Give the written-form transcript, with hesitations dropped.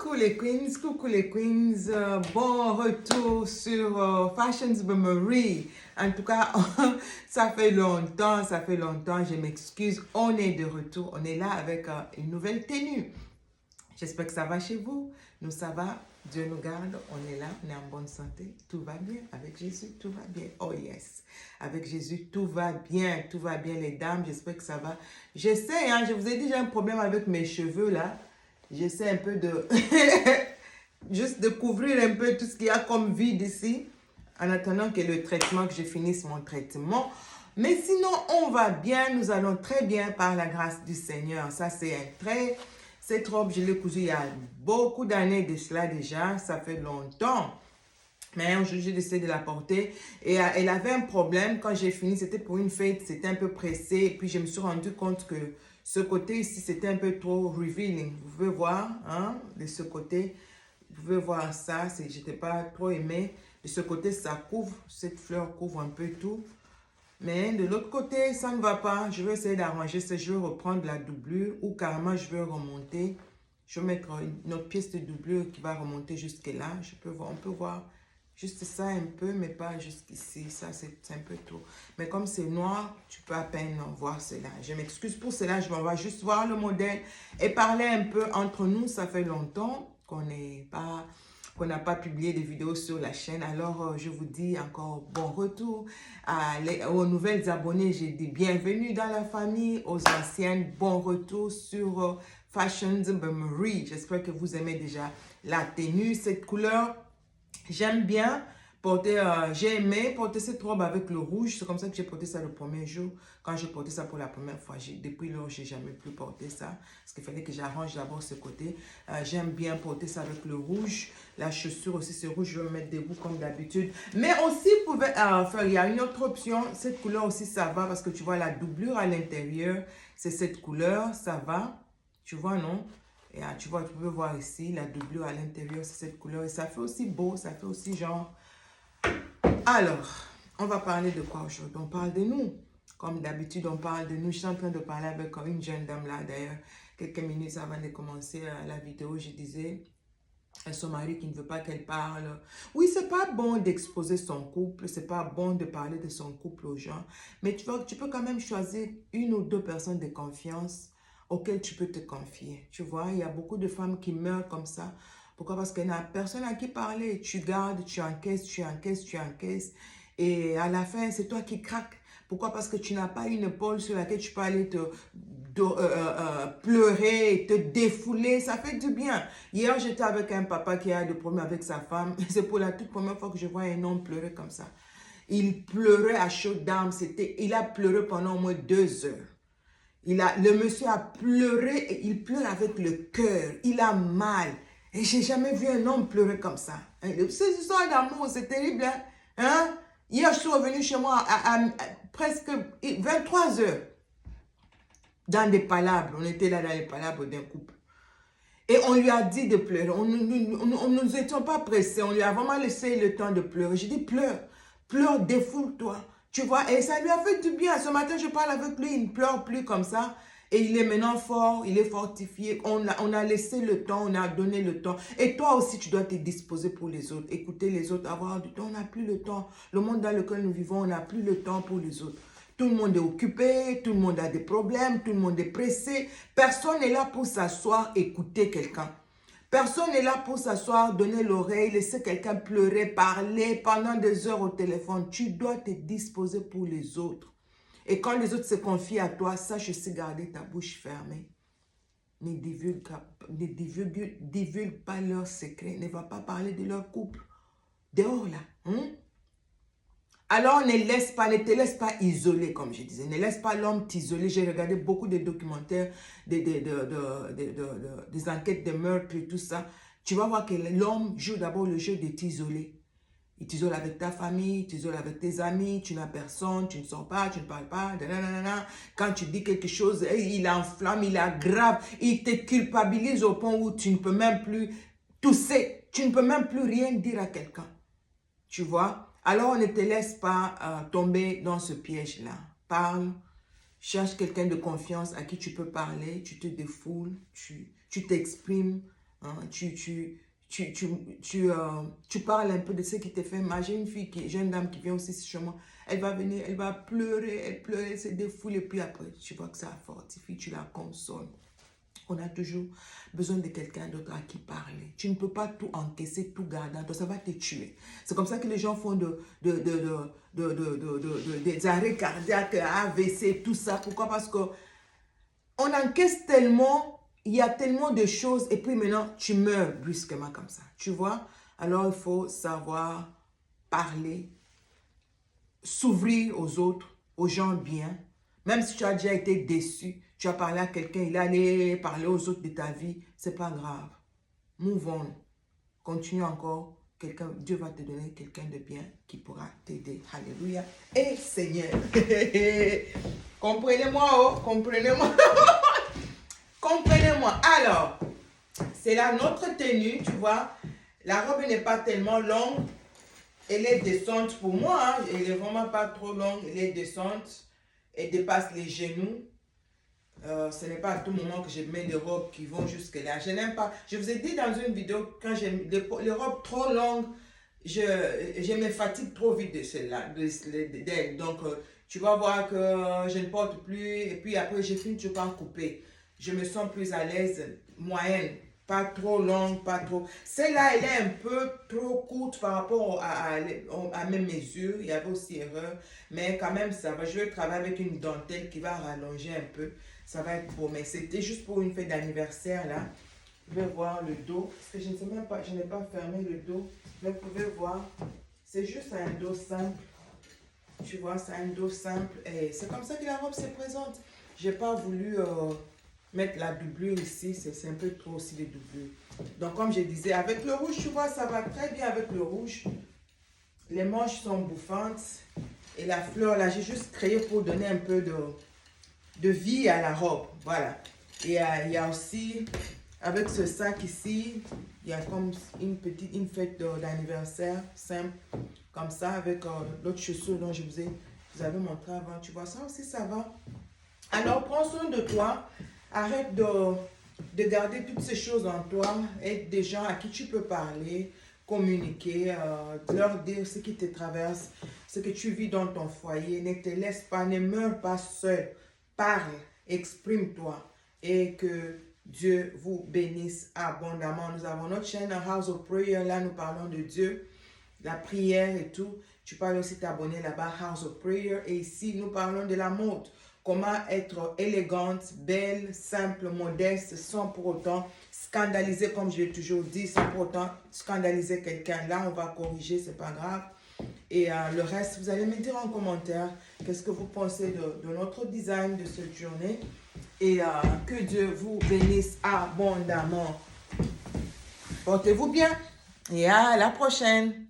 Coucou les queens, bon retour sur Fashions by Marie. En tout cas, ça fait longtemps, je m'excuse, on est de retour, on est là avec une nouvelle tenue. J'espère que ça va chez vous, nous ça va, Dieu nous garde, on est là, on est en bonne santé, tout va bien, avec Jésus, tout va bien, oh yes, avec Jésus, tout va bien les dames, j'espère que ça va. J'essaie, hein, je vous ai dit, j'ai un problème avec mes cheveux là. J'essaie un peu de juste de couvrir un peu tout ce qu'il y a comme vide ici en attendant que le traitement, que je finisse mon traitement. Mais sinon, on va bien, nous allons très bien par la grâce du Seigneur. Ça, c'est un trait. Cette robe, je l'ai cousue il y a beaucoup d'années de cela déjà. Ça fait longtemps. Mais aujourd'hui, j'ai décidé de la porter. Et elle avait un problème. Quand j'ai fini, c'était pour une fête. C'était un peu pressé. Et puis, je me suis rendu compte que ce côté ici, c'était un peu trop revealing. Vous pouvez voir, hein, de ce côté. Vous pouvez voir ça. Je n'étais pas trop aimée. De ce côté, ça couvre. Cette fleur couvre un peu tout. Mais de l'autre côté, ça ne va pas. Je vais essayer d'arranger ça. Je vais reprendre la doublure ou carrément, je vais remonter. Je vais mettre une autre pièce de doublure qui va remonter jusque là. On peut voir juste ça un peu, mais pas jusqu'ici. Ça, c'est un peu trop. Mais comme c'est noir, tu peux à peine voir cela. Je m'excuse pour cela. Je m'en vais juste voir le modèle et parler un peu entre nous. Ça fait longtemps qu'on n'a pas publié de vidéos sur la chaîne. Alors, je vous dis encore bon retour aux nouvelles abonnés. J'ai dit bienvenue dans la famille. Aux anciennes, bon retour sur Fashions by Marie. J'espère que vous aimez déjà la tenue, cette couleur. J'aime bien porter, j'ai aimé porter cette robe avec le rouge. C'est comme ça que j'ai porté ça le premier jour. Quand j'ai porté ça pour la première fois, depuis lors, je n'ai jamais plus porté ça. Parce qu'il fallait que j'arrange d'abord ce côté. J'aime bien porter ça avec le rouge. La chaussure aussi, c'est rouge. Je vais me mettre debout comme d'habitude. Mais aussi, vous pouvez faire, il y a une autre option. Cette couleur aussi, ça va parce que tu vois la doublure à l'intérieur. C'est cette couleur, ça va. Tu vois, non? Et tu vois, tu peux voir ici, la doublure à l'intérieur, c'est cette couleur. Et ça fait aussi beau, ça fait aussi genre... Alors, on va parler de quoi aujourd'hui? On parle de nous. Comme d'habitude, on parle de nous. Je suis en train de parler avec une jeune dame là, d'ailleurs. Quelques minutes avant de commencer la vidéo, je disais à son mari qui ne veut pas qu'elle parle. Oui, c'est pas bon d'exposer son couple. C'est pas bon de parler de son couple aux gens. Mais tu peux quand même choisir une ou deux personnes de confiance auxquelles tu peux te confier. Tu vois, il y a beaucoup de femmes qui meurent comme ça. Pourquoi? Parce qu'elle n'a personne à qui parler. Tu gardes, tu encaisses, tu encaisses, tu encaisses. Et à la fin, c'est toi qui craques. Pourquoi? Parce que tu n'as pas une épaule sur laquelle tu peux aller pleurer, te défouler. Ça fait du bien. Hier, j'étais avec un papa qui a des problèmes avec sa femme. C'est pour la toute première fois que je vois un homme pleurer comme ça. Il pleurait à chaudes larmes. Il a pleuré pendant au moins 2 heures. Le monsieur a pleuré et il pleure avec le cœur. Il a mal. Et j'ai jamais vu un homme pleurer comme ça. Ces histoires d'amour, c'est terrible. Hein? Hier, je suis revenue chez moi à presque 23 heures. Dans des palabres. On était là dans les palabres d'un couple. Et on lui a dit de pleurer. On ne nous étions pas pressés. On lui a vraiment laissé le temps de pleurer. J'ai dit, pleure. Pleure, défoule-toi. Tu vois, et ça lui a fait du bien. Ce matin, je parle avec lui, il ne pleure plus comme ça. Et il est maintenant fort, il est fortifié. On a laissé le temps, on a donné le temps. Et toi aussi, tu dois te disposer pour les autres. Écouter les autres, avoir du temps. On n'a plus le temps. Le monde dans lequel nous vivons, on n'a plus le temps pour les autres. Tout le monde est occupé, tout le monde a des problèmes, tout le monde est pressé. Personne n'est là pour s'asseoir, écouter quelqu'un. Personne n'est là pour s'asseoir, donner l'oreille, laisser quelqu'un pleurer, parler pendant des heures au téléphone. Tu dois te disposer pour les autres. Et quand les autres se confient à toi, sache aussi garder ta bouche fermée. Ne divulgue pas leurs secrets. Ne va pas parler de leur couple. Dehors là. Alors ne te laisse pas isoler, comme je disais. Ne laisse pas l'homme t'isoler. J'ai regardé beaucoup de documentaires, des enquêtes de meurtres et tout ça. Tu vas voir que l'homme joue d'abord le jeu de t'isoler. Il t'isole avec ta famille, il t'isole avec tes amis, tu n'as personne, tu ne sors pas, tu ne parles pas. Nanana. Quand tu dis quelque chose, il enflamme, il aggrave, il te culpabilise au point où tu ne peux même plus tousser. Tu ne peux même plus rien dire à quelqu'un. Tu vois? Alors, ne te laisse pas tomber dans ce piège-là. Parle, cherche quelqu'un de confiance à qui tu peux parler, tu te défoules, tu t'exprimes. Hein. Tu parles un peu de ce qui te fait mal. J'ai une fille, jeune dame qui vient aussi chez moi. Elle va venir, elle va pleurer, elle se défoule et puis après, tu vois que ça fortifie, tu la consoles. On a toujours besoin de quelqu'un d'autre à qui parler. Tu ne peux pas tout encaisser, tout garder. Donc ça va te tuer. C'est comme ça que les gens font des arrêts cardiaques, AVC, tout ça. Pourquoi? Parce que on encaisse tellement, il y a tellement de choses et puis maintenant, tu meurs brusquement comme ça. Tu vois? Alors, il faut savoir parler, s'ouvrir aux autres, aux gens bien. Même si tu as déjà été déçu, tu as parlé à quelqu'un, il est allé parler aux autres de ta vie, c'est pas grave. Move on. Continue encore. Dieu va te donner quelqu'un de bien qui pourra t'aider. Alléluia. Et Seigneur. Comprenez-moi, oh, comprenez-moi. Comprenez-moi. Alors, c'est là notre tenue, tu vois. La robe n'est pas tellement longue. Elle est descente pour moi. Hein. Elle n'est vraiment pas trop longue. Elle est descente. Elle dépasse les genoux. Ce n'est pas à tout moment que je mets des robes qui vont jusque là. Je n'aime pas. Je vous ai dit dans une vidéo, quand j'aime les robes trop longues, je me fatigue trop vite de celle-là. Donc, tu vas voir que je ne porte plus. Et puis après, je finis toujours par couper. Je me sens plus à l'aise, moyenne. Pas trop longue, pas trop. Celle-là, elle est un peu trop courte par rapport à mes mesures. Il y avait aussi erreur. Mais quand même, ça va. Je vais travailler avec une dentelle qui va rallonger un peu. Ça va être beau. Mais c'était juste pour une fête d'anniversaire, là. Vous pouvez voir le dos. Parce que je ne sais même pas, je n'ai pas fermé le dos. Mais vous pouvez voir. C'est juste un dos simple. Tu vois, c'est un dos simple. Et c'est comme ça que la robe se présente. Je n'ai pas voulu mettre la doublure ici. C'est un peu trop aussi de doublure. Donc, comme je disais, avec le rouge, tu vois, ça va très bien avec le rouge. Les manches sont bouffantes. Et la fleur, là, j'ai juste créé pour donner un peu de vie à la robe. Voilà. Et il y a aussi, avec ce sac ici, il y a comme une fête d'anniversaire simple, comme ça, avec l'autre chaussure dont je vous avais montré avant. Tu vois, ça aussi, ça va. Alors, prends soin de toi. Arrête de garder toutes ces choses en toi. Aide des gens à qui tu peux parler, communiquer, leur dire ce qui te traverse, ce que tu vis dans ton foyer. Ne te laisse pas, ne meurs pas seul. Parle, exprime-toi et que Dieu vous bénisse abondamment. Nous avons notre chaîne House of Prayer. Là, nous parlons de Dieu, la prière et tout. Tu peux aussi t'abonner là-bas, House of Prayer. Et ici, nous parlons de la mode. Comment être élégante, belle, simple, modeste, sans pour autant scandaliser, comme je l'ai toujours dit, sans pour autant scandaliser quelqu'un. Là, on va corriger, c'est pas grave. Et le reste, vous allez me dire en commentaire qu'est-ce que vous pensez de notre design de cette journée. Et que Dieu vous bénisse abondamment. Portez-vous bien et à la prochaine.